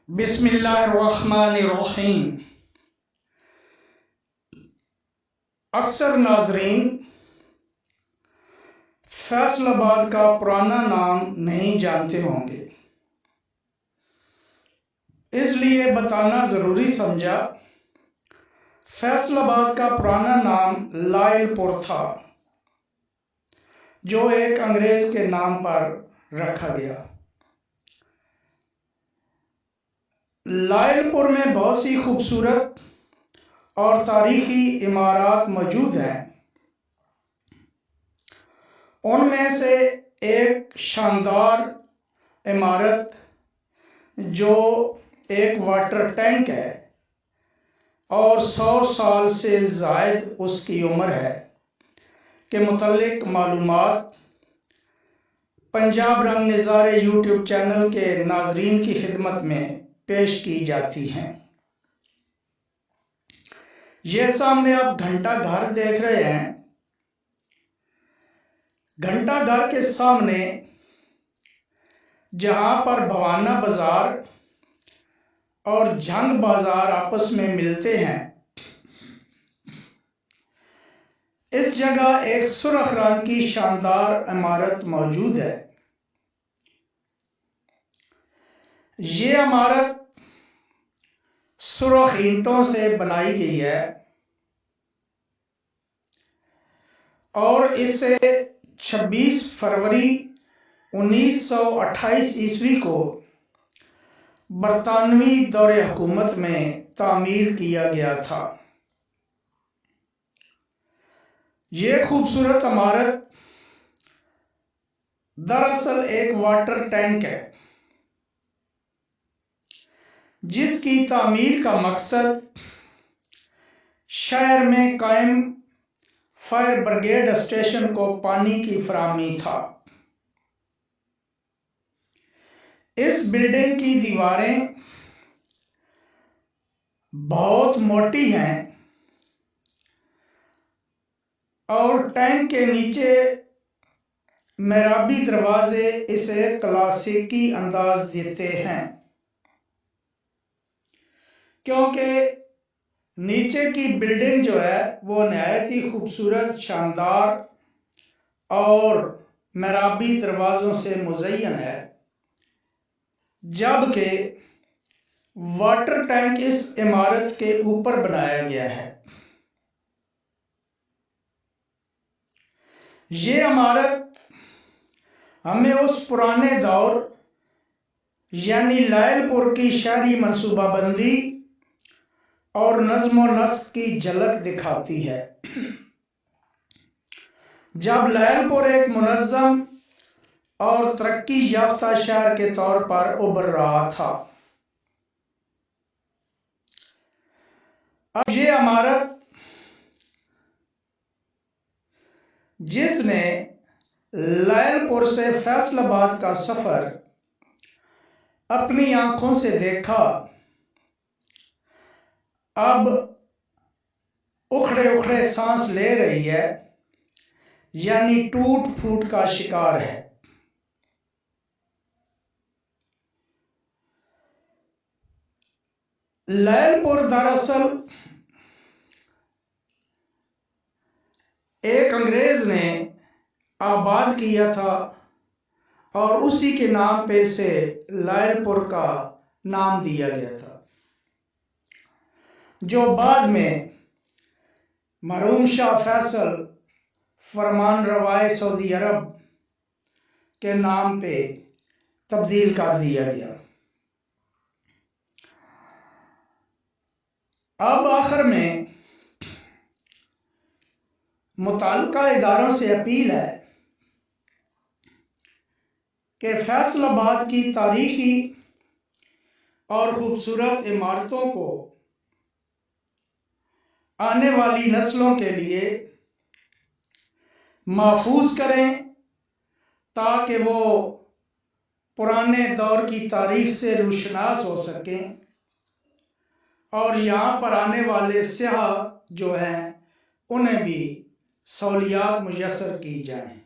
बिस्मिल्लाहिर्रहमानिर्रहीम। अक्सर नाजरीन फैसलाबाद का पुराना नाम नहीं जानते होंगे, इसलिए बताना ज़रूरी समझा। फैसलाबाद का पुराना नाम लायलपुर था, जो एक अंग्रेज़ के नाम पर रखा गया। लायलपुर में बहुत सी खूबसूरत और तारीखी इमारत मौजूद हैं। उनमें से एक शानदार इमारत जो एक वाटर टैंक है और 100 साल से ज़ायद उसकी उम्र है के मुतल्लिक मालूमात पंजाब रंग नज़ारे यूट्यूब चैनल के नाजरीन की खिदमत में पेश की जाती हैं। ये सामने आप घंटा घर देख रहे हैं। घंटा घर के सामने जहां पर भवाना बाजार और झंग बाजार आपस में मिलते हैं, इस जगह एक सुर्ख रंग की शानदार इमारत मौजूद है। ये इमारत सुर्ख ईंटों से बनाई गई है और इसे 26 फरवरी 1928 ईस्वी को बरतानवी दौरे हुकूमत में तामीर किया गया था। ये खूबसूरत इमारत दरअसल एक वाटर टैंक है, जिसकी तामीर का मकसद शहर में कायम फायर ब्रिगेड स्टेशन को पानी की फराहमी था। इस बिल्डिंग की दीवारें बहुत मोटी हैं और टैंक के नीचे मेहराबी दरवाजे इसे क्लासिकी अंदाज देते हैं, क्योंकि नीचे की बिल्डिंग जो है वो नहायत ही खूबसूरत, शानदार और मेहराबी दरवाज़ों से मुज़य्यन है, जबकि वाटर टैंक इस इमारत के ऊपर बनाया गया है। ये इमारत हमें उस पुराने दौर यानी लायलपुर की शहरी मनसूबाबंदी और नज़्म व नस्क की झलक दिखाती है, जब लायलपुर एक मुनज़्ज़म और तरक्की याफ्ता शहर के तौर पर उभर रहा था। अब ये इमारत जिसने लायलपुर से फैसलाबाद का सफ़र अपनी आंखों से देखा, अब उखड़े उखड़े सांस ले रही है, यानी टूट फूट का शिकार है। लायलपुर दरअसल एक अंग्रेज ने आबाद किया था और उसी के नाम पे से लायलपुर का नाम दिया गया था, जो बाद में मरहूम शाह फैसल फरमान रवाए सऊदी अरब के नाम पे तब्दील कर दिया गया। अब आखिर में मुताल्लिका इदारों से अपील है कि फैसलाबाद की तारीखी और खूबसूरत इमारतों को आने वाली नस्लों के लिए महफूज करें, ताकि वो पुराने दौर की तारीख से रूशनास हो सकें और यहाँ पर आने वाले सयाह जो हैं उन्हें भी सहूलियात मुयस्सर की जाएं।